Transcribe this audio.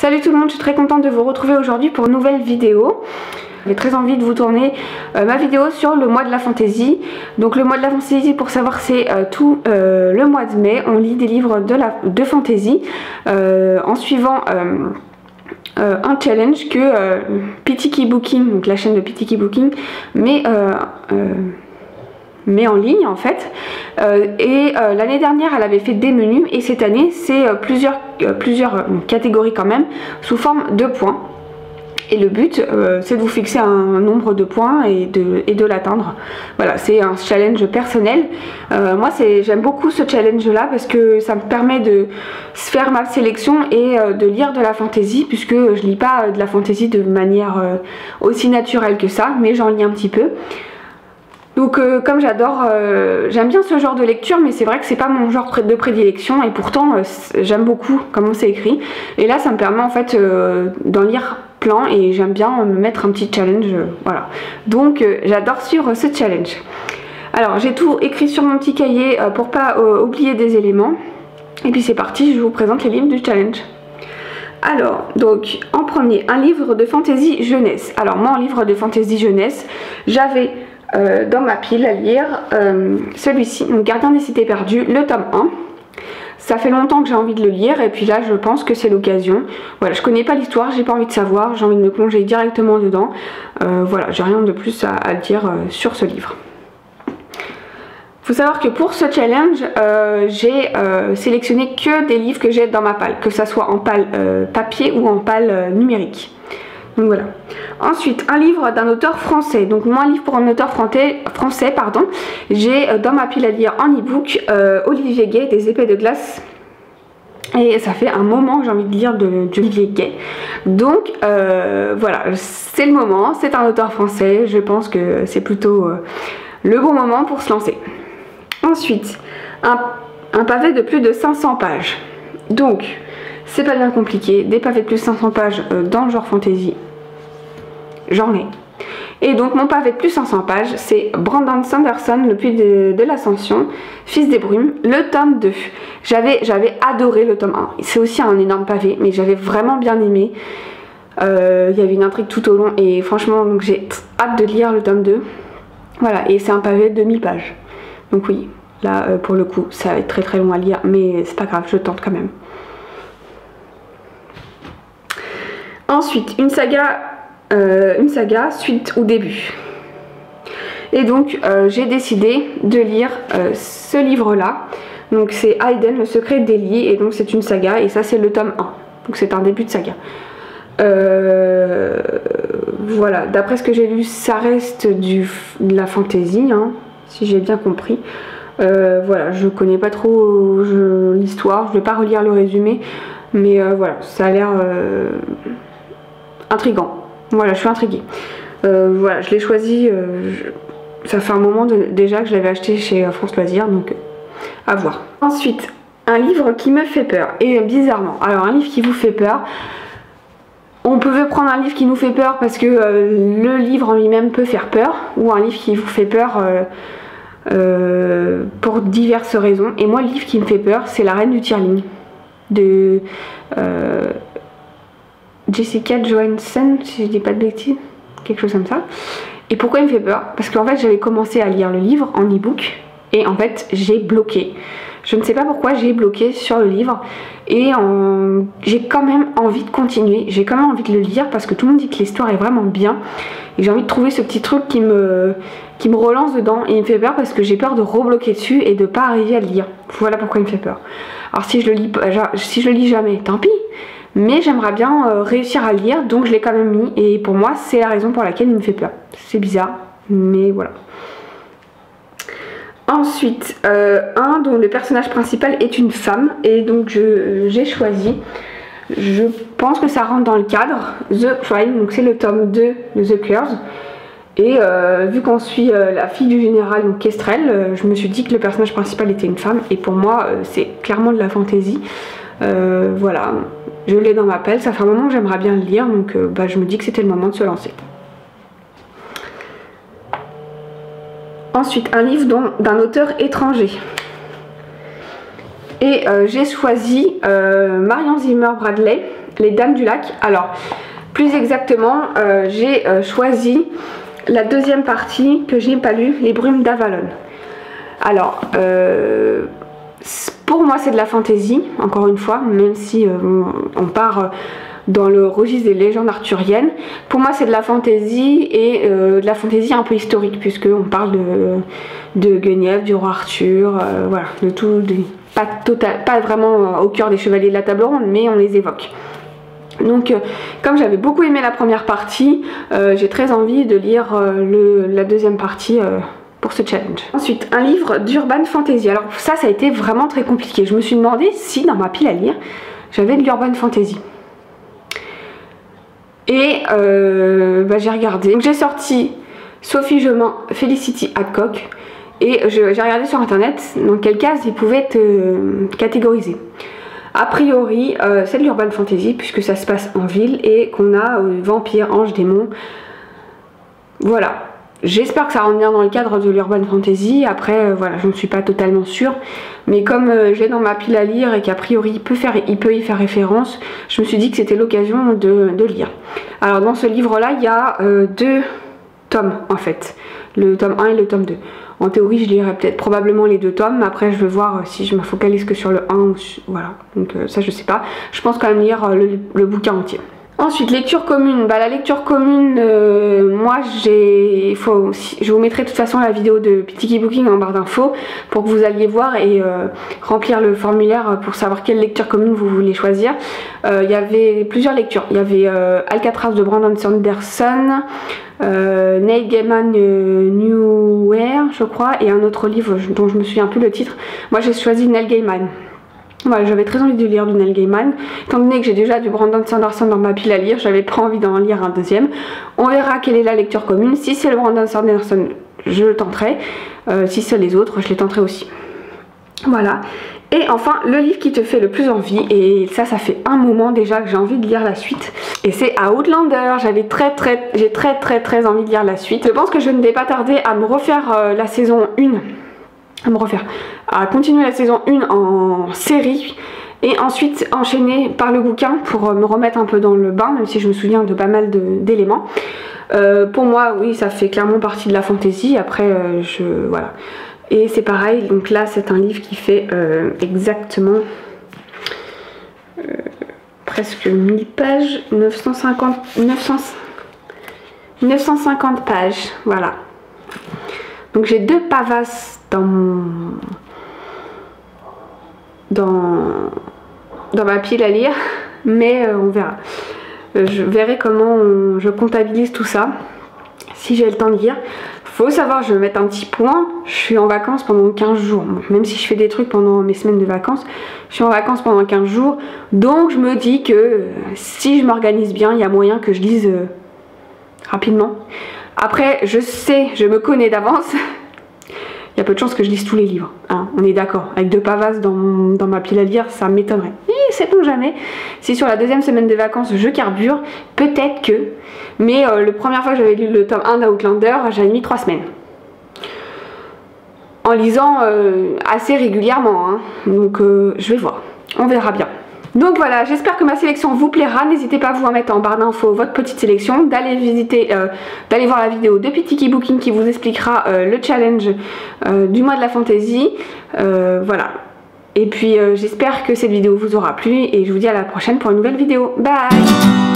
Salut tout le monde, je suis très contente de vous retrouver aujourd'hui pour une nouvelle vidéo. J'ai très envie de vous tourner ma vidéo sur le mois de la fantaisie. Donc le mois de la fantaisie, pour savoir, c'est tout le mois de mai. On lit des livres de fantaisie en suivant un challenge que Ptiki Booking, donc la chaîne de Ptiki Booking, met en ligne en fait. L'année dernière elle avait fait des menus et cette année c'est plusieurs catégories quand même sous forme de points. Et le but c'est de vous fixer un nombre de points et de l'atteindre. Voilà, c'est un challenge personnel. Moi j'aime beaucoup ce challenge là parce que ça me permet de faire ma sélection et de lire de la fantaisie, puisque je lis pas de la fantaisie de manière aussi naturelle que ça, mais j'en lis un petit peu. Donc comme j'aime bien ce genre de lecture, mais c'est vrai que c'est pas mon genre de prédilection, et pourtant j'aime beaucoup comment c'est écrit. Et là ça me permet en fait d'en lire plein, et j'aime bien me mettre un petit challenge, voilà. Donc j'adore suivre ce challenge. Alors j'ai tout écrit sur mon petit cahier pour pas oublier des éléments. Et puis c'est parti, je vous présente les livres du challenge. Alors, donc en premier, un livre de fantaisie jeunesse. Alors moi, en livre de fantaisie jeunesse, j'avais dans ma pile à lire celui-ci, donc Gardien des cités perdues, le tome 1. Ça fait longtemps que j'ai envie de le lire, et puis là je pense que c'est l'occasion. Voilà, je connais pas l'histoire, j'ai pas envie de savoir, j'ai envie de me plonger directement dedans. Voilà, j'ai rien de plus à dire sur ce livre. Faut savoir que pour ce challenge, j'ai sélectionné que des livres que j'ai dans ma palle, que ça soit en palle papier ou en palle numérique. Donc voilà. Ensuite, un livre d'un auteur français. Donc moi, un livre pour un auteur français, pardon. J'ai dans ma pile à lire en e-book Olivier Gay, Des épées de glace. Et ça fait un moment que j'ai envie de lire d'Olivier Gay. Donc voilà, c'est le moment. C'est un auteur français. Je pense que c'est plutôt le bon moment pour se lancer. Ensuite, un pavé de plus de 500 pages. Donc, c'est pas bien compliqué. Des pavés de plus de 500 pages dans le genre fantasy, j'en ai. Et donc mon pavé de plus de 500 pages, c'est Brandon Sanderson, Le Puits de l'Ascension, Fils des Brumes, le tome 2. J'avais adoré le tome 1. C'est aussi un énorme pavé, mais j'avais vraiment bien aimé. Il y avait une intrigue tout au long, et franchement, donc j'ai hâte de lire le tome 2. Voilà, et c'est un pavé de 1000 pages. Donc oui, là pour le coup, ça va être très très long à lire, mais c'est pas grave, je tente quand même. Ensuite, une saga suite ou début. Et donc j'ai décidé de lire ce livre là. Donc c'est Hayden, le secret d'Ellie, et donc c'est une saga, et ça c'est le tome 1. Donc c'est un début de saga. Voilà, d'après ce que j'ai lu, ça reste de la fantaisie, hein, si j'ai bien compris. Voilà, je connais pas trop l'histoire, je vais pas relire le résumé, mais voilà, ça a l'air intriguant. Voilà, je suis intriguée. Voilà, je l'ai choisi, ça fait un moment déjà que je l'avais acheté chez France Loisirs, donc à voir. Ensuite, un livre qui me fait peur, et bizarrement, alors un livre qui vous fait peur, on peut prendre un livre qui nous fait peur parce que le livre en lui-même peut faire peur, ou un livre qui vous fait peur pour diverses raisons. Et moi, le livre qui me fait peur, c'est La Reine du Tierling de Jessica Johansson, si je dis pas de bêtises, quelque chose comme ça. Et pourquoi il me fait peur? Parce qu'en fait j'avais commencé à lire le livre en e-book, et en fait j'ai bloqué. Je ne sais pas pourquoi j'ai bloqué sur le livre, et j'ai quand même envie de continuer, j'ai quand même envie de le lire parce que tout le monde dit que l'histoire est vraiment bien, et j'ai envie de trouver ce petit truc qui me relance dedans, et il me fait peur parce que j'ai peur de rebloquer dessus et de pas arriver à le lire. Voilà pourquoi il me fait peur. Alors si je le lis jamais, tant pis, mais j'aimerais bien réussir à le lire, donc je l'ai quand même mis, et pour moi c'est la raison pour laquelle il me fait peur. C'est bizarre, mais voilà. Ensuite, un dont le personnage principal est une femme, et donc j'ai choisi, je pense que ça rentre dans le cadre, The Crime, donc c'est le tome 2 de The Curse. Et vu qu'on suit la fille du général, donc Kestrel, je me suis dit que le personnage principal était une femme, et pour moi c'est clairement de la fantaisie. Voilà, je l'ai dans ma pelle, ça fait un moment que j'aimerais bien le lire, donc je me dis que c'était le moment de se lancer. Ensuite, un livre d'un auteur étranger. Et j'ai choisi Marion Zimmer Bradley, Les Dames du Lac. Alors, plus exactement, j'ai choisi la deuxième partie que j'ai pas lue, Les Brumes d'Avalon. Alors, pour moi c'est de la fantasy, encore une fois, même si on part dans le registre des légendes arthuriennes. Pour moi c'est de la fantasy et de la fantasy un peu historique, puisque on parle de Guenièvre, du roi Arthur, voilà, de tout, pas vraiment au cœur des chevaliers de la table ronde, mais on les évoque. Donc comme j'avais beaucoup aimé la première partie, j'ai très envie de lire la deuxième partie pour ce challenge. Ensuite, un livre d'urban fantasy. Alors ça a été vraiment très compliqué. Je me suis demandé si dans ma pile à lire, j'avais de l'urban fantasy. Et j'ai regardé. Donc j'ai sorti Sophie Jomain, Felicity Hadcock. Et j'ai regardé sur internet dans quelle case ils pouvaient être catégorisés. A priori, c'est de l'urban fantasy puisque ça se passe en ville et qu'on a vampires, anges, démons. Voilà. J'espère que ça rentre bien dans le cadre de l'urban fantasy. Après, voilà, je ne suis pas totalement sûre. Mais comme j'ai dans ma pile à lire et qu'a priori il peut y faire référence, je me suis dit que c'était l'occasion de lire. Alors dans ce livre-là, il y a 2 tomes en fait. Le tome 1 et le tome 2. En théorie, je lirai peut-être probablement les 2 tomes. Après, je vais voir si je me focalise que sur le 1 ou voilà. Donc ça, je sais pas. Je pense quand même lire le bouquin entier. Ensuite, lecture commune. Bah, la lecture commune, moi je vous mettrai de toute façon la vidéo de Piticky Booking en barre d'infos pour que vous alliez voir et remplir le formulaire pour savoir quelle lecture commune vous voulez choisir. Il y avait plusieurs lectures. Il y avait Alcatraz de Brandon Sanderson, Neil Gaiman Nowhere, je crois, et un autre livre dont je me souviens plus le titre. Moi j'ai choisi Neil Gaiman. Voilà, j'avais très envie de lire du Neil Gaiman. Étant donné que j'ai déjà du Brandon Sanderson dans ma pile à lire, j'avais pas envie d'en lire un deuxième. On verra quelle est la lecture commune. Si c'est le Brandon Sanderson, je le tenterai. Si c'est les autres, je les tenterai aussi. Voilà. Et enfin, le livre qui te fait le plus envie, et ça fait un moment déjà que j'ai envie de lire la suite, et c'est Outlander. J'ai très envie de lire la suite. Je pense que je ne vais pas tarder à me refaire la saison 1, à continuer la saison 1 en série, et ensuite enchaîner par le bouquin pour me remettre un peu dans le bain, même si je me souviens de pas mal d'éléments. Pour moi, oui, ça fait clairement partie de la fantasy. Après, voilà. Et c'est pareil, donc là c'est un livre qui fait exactement presque 1000 pages, 950 pages, voilà. Donc j'ai 2 pavasses dans ma pile à lire, mais on verra. Je verrai comment je comptabilise tout ça, si j'ai le temps de lire. Faut savoir, je vais mettre un petit point, je suis en vacances pendant 15 jours. Bon, même si je fais des trucs pendant mes semaines de vacances, je suis en vacances pendant 15 jours. Donc je me dis que si je m'organise bien, il y a moyen que je lise rapidement. Après, je sais, je me connais d'avance. Il y a peu de chances que je lise tous les livres, hein, on est d'accord. Avec 2 pavasses dans ma pile à lire, ça m'étonnerait. Sait-on jamais. Si sur la 2e semaine de vacances je carbure, peut-être que. Mais la première fois que j'avais lu le tome 1 d'Outlander, j'avais mis 3 semaines. En lisant assez régulièrement, hein. Donc je vais voir, on verra bien. Donc voilà, j'espère que ma sélection vous plaira. N'hésitez pas à vous en mettre en barre d'infos votre petite sélection, d'aller voir la vidéo de Piticky Booking qui vous expliquera le challenge du mois de la fantasy. Voilà. Et puis j'espère que cette vidéo vous aura plu et je vous dis à la prochaine pour une nouvelle vidéo. Bye!